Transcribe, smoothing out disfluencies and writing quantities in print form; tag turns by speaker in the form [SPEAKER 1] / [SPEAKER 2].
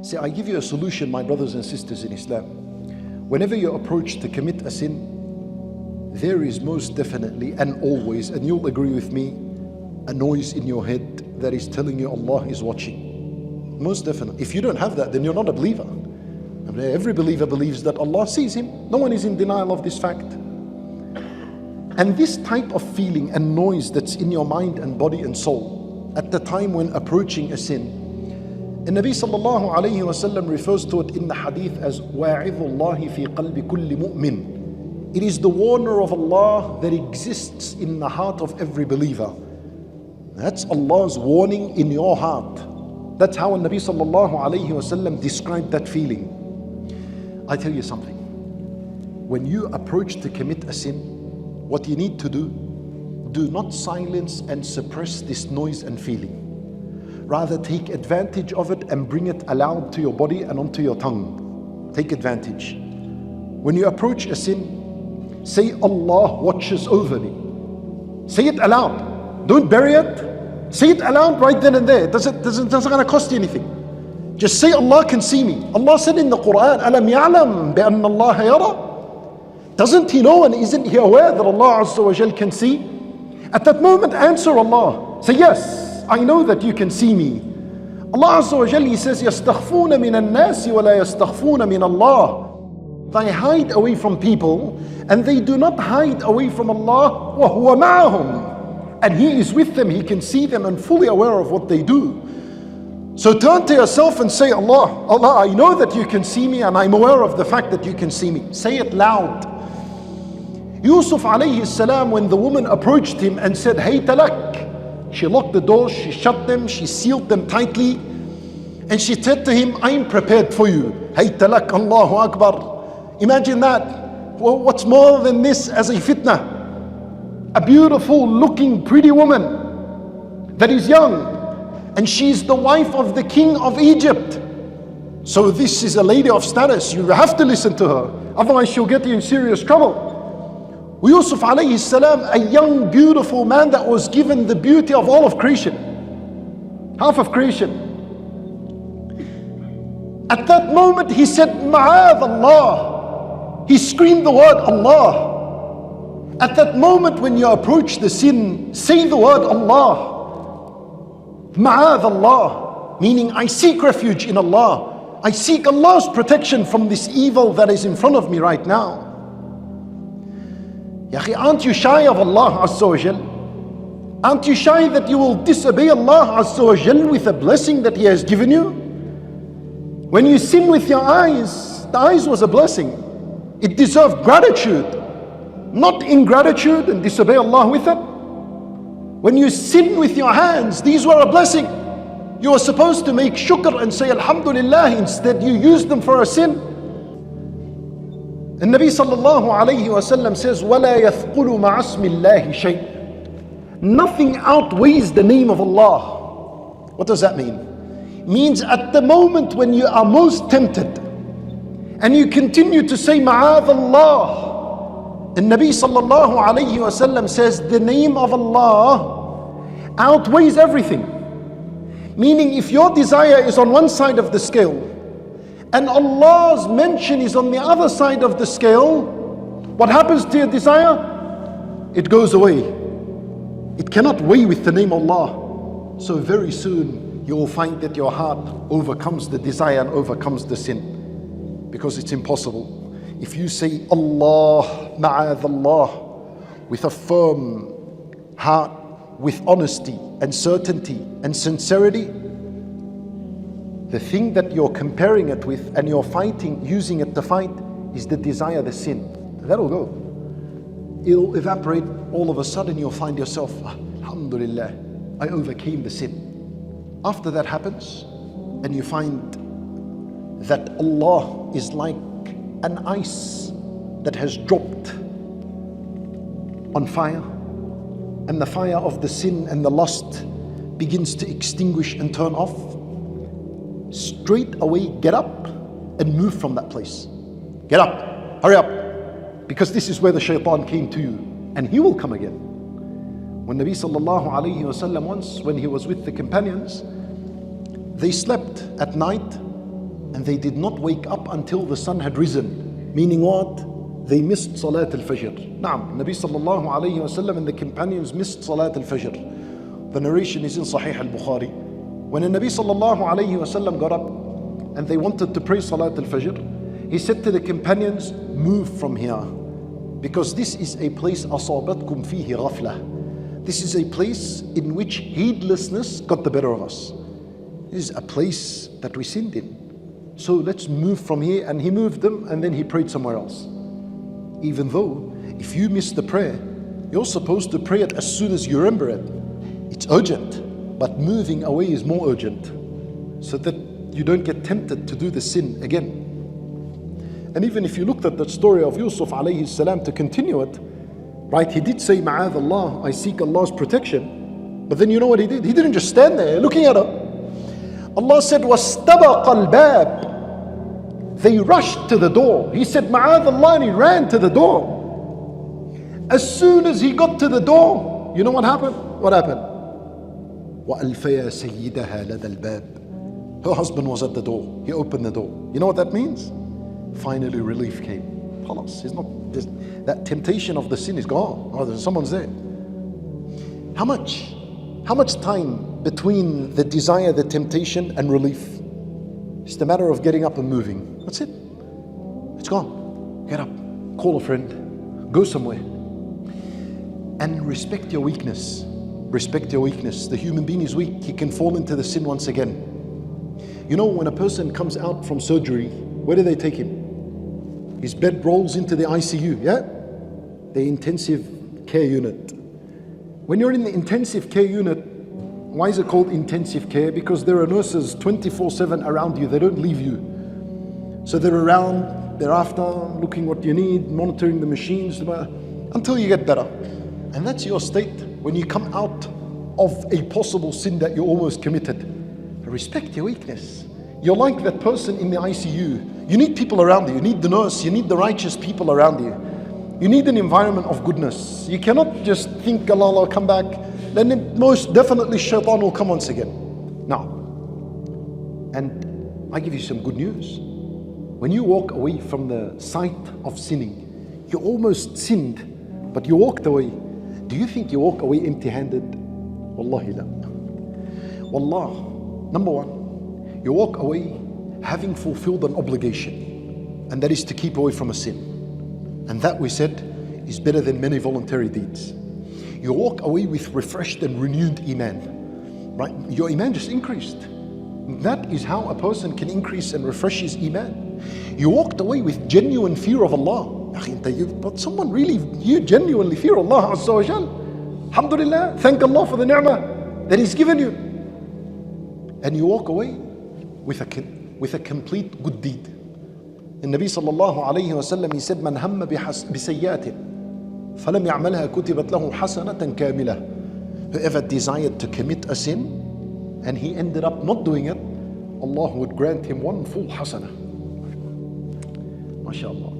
[SPEAKER 1] See, I give you a solution, my brothers and sisters in Islam. Whenever you approach to commit a sin, there is most definitely and always, and you'll agree with me, a noise in your head that is telling you Allah is watching. Most definitely. If you don't have that, then you're not a believer. I mean, every believer believes that Allah sees him. No one is in denial of this fact. And this type of feeling and noise that's in your mind and body and soul at the time when approaching a sin, and Nabi sallallahu alayhi wa sallam refers to it in the hadith as وَاعِظُ اللَّهِ فِي قَلْبِ كُلِّ مُؤْمِنٍ. It is the warner of Allah that exists in the heart of every believer. That's Allah's warning in your heart. That's how Nabi sallallahu alayhi wa sallam described that feeling. I tell you something. When you approach to commit a sin, what you need to do not silence and suppress this noise and feeling. Rather take advantage of it and bring it aloud to your body and onto your tongue. Take advantage. When you approach a sin, say Allah watches over me. Say it aloud. Don't bury it. Say it aloud right then and there. It doesn't gonna cost you anything. Just say Allah can see me. Allah said in the Quran, أَلَمْ يَعْلَمْ بِأَنَّ اللَّهَ يَرَى. Doesn't he know and isn't he aware that Allah Azza wa Jal can see? At that moment, answer Allah. Say, yes, I know that you can see me. Allah Azza wa Jal, He says, يَسْتَخْفُونَ مِنَ النَّاسِ وَلَا يَسْتَخْفُونَ مِنَ اللَّهِ. They hide away from people and they do not hide away from Allah. وَهُوَ مَعَهُمْ. And He is with them, He can see them and fully aware of what they do. So turn to yourself and say, Allah, I know that you can see me and I'm aware of the fact that you can see me. Say it loud. Yusuf alayhi salam, when the woman approached him and said, hey talak, she locked the doors, she shut them, she sealed them tightly, and she said to him, I'm prepared for you. Hey talak, Allahu Akbar. Imagine that. Well, what's more than this as a fitna? A beautiful looking pretty woman that is young, and she's the wife of the king of Egypt. So this is a lady of status. You have to listen to her, otherwise she'll get you in serious trouble. Yusuf alayhi salam, a young beautiful man that was given the beauty of all of creation, half of creation. At that moment he said, Ma'adh Allah. He screamed the word Allah. At that moment when you approach the sin, say the word Allah. Ma'adh Allah, meaning I seek refuge in Allah. I seek Allah's protection from this evil that is in front of me right now. Ya akhi, aren't you shy of Allah Azza wa Jal? Aren't you shy that you will disobey Allah Azza wa Jal with a blessing that He has given you? When you sin with your eyes, the eyes was a blessing. It deserved gratitude, not ingratitude and disobey Allah with it. When you sin with your hands, these were a blessing. You were supposed to make shukr and say Alhamdulillah, instead you used them for a sin. And Nabi sallallahu alayhi wa sallam says, وَلَا يَثْقُلُ مَعَ اسْمِ اللَّهِ شَيْءٍ. Nothing outweighs the name of Allah. What does that mean? It means at the moment when you are most tempted and you continue to say Ma'adh Allah, and Nabi sallallahu alayhi wa sallam says the name of Allah outweighs everything. Meaning if your desire is on one side of the scale and Allah's mention is on the other side of the scale, what happens to your desire? It goes away. It cannot weigh with the name Allah. So very soon you will find that your heart overcomes the desire and overcomes the sin, because it's impossible. If you say Allah, Ma'adh Allah, with a firm heart, with honesty and certainty and sincerity, the thing that you're comparing it with and you're fighting, using it to fight, is the desire, the sin. That'll go. It'll evaporate. All of a sudden you'll find yourself, Alhamdulillah, I overcame the sin. After that happens, and you find that Allah is like an ice that has dropped on fire, and the fire of the sin and the lust begins to extinguish and turn off. Straight away get up and move from that place. Get up, hurry up, because this is where the shaitan came to you, and he will come again. When Nabi sallallahu alayhi wa sallam once, when he was with the companions, they slept at night and they did not wake up until the sun had risen. Meaning what? They missed Salat al-Fajr. Naam, Nabi sallallahu alayhi wa sallam and the companions missed Salat al-Fajr. The narration is in Sahih al-Bukhari. When the Nabi sallallahu alayhi wa sallam got up and they wanted to pray Salat al-Fajr, he said to the companions, move from here, because this is a place asabatkum fihi ghaflah. This is a place in which heedlessness got the better of us. This is a place that we sinned in. So let's move from here. And he moved them and then he prayed somewhere else. Even though if you miss the prayer, you're supposed to pray it as soon as you remember it. It's urgent, but moving away is more urgent, so that you don't get tempted to do the sin again. And even if you looked at the story of Yusuf alayhi salam, to continue it, right, he did say, Ma'adh Allah, I seek Allah's protection. But then you know what he did? He didn't just stand there looking at her. Allah said, وَاسْتَبَقَ الْبَابِ. They rushed to the door. He said, Ma'adh Allah, and he ran to the door. As soon as he got to the door, you know what happened? What happened? وَأَلْفَيَا سَيِّدَهَا لَدَى الْبَابِ. Her husband was at the door. He opened the door. You know what that means? Finally relief came. Khalas, it's not, that temptation of the sin is gone. Oh, someone's there. How much time between the desire, the temptation, and relief? It's the matter of getting up and moving. That's it. It's gone. Get up, call a friend, go somewhere. And respect your weakness. Respect your weakness. The human being is weak. He can fall into the sin once again. You know, when a person comes out from surgery, where do they take him? His bed rolls into the ICU, yeah? The intensive care unit. When you're in the intensive care unit, why is it called intensive care? Because there are nurses 24/7 around you. They don't leave you. So they're around, they're after, looking what you need, monitoring the machines, until you get better. And that's your state when you come out of a possible sin that you almost committed. Respect your weakness. You're like that person in the ICU. You need people around you. You need the nurse. You need the righteous people around you. You need an environment of goodness. You cannot just think, Allah, I'll come back. Then most definitely shaitan will come once again. Now, and I give you some good news. When you walk away from the sight of sinning, you almost sinned, but you walked away. Do you think you walk away empty-handed? Wallahi la. Wallah. Number one, you walk away having fulfilled an obligation, and that is to keep away from a sin. And that, we said, is better than many voluntary deeds. You walk away with refreshed and renewed iman, right? Your iman just increased. That is how a person can increase and refresh his iman. You walked away with genuine fear of Allah. But someone really, you genuinely fear Allah Azza wa Jal. Alhamdulillah, thank Allah for the ni'mah that He's given you. And you walk away with a complete good deed. And Nabi sallallahu alayhi wa sallam, he said, Man hamma bisayyatin falam ya'malha kutibat lahu hasanatan kamila. Whoever desired to commit a sin and he ended up not doing it, Allah would grant him one full hasanah. MashaAllah.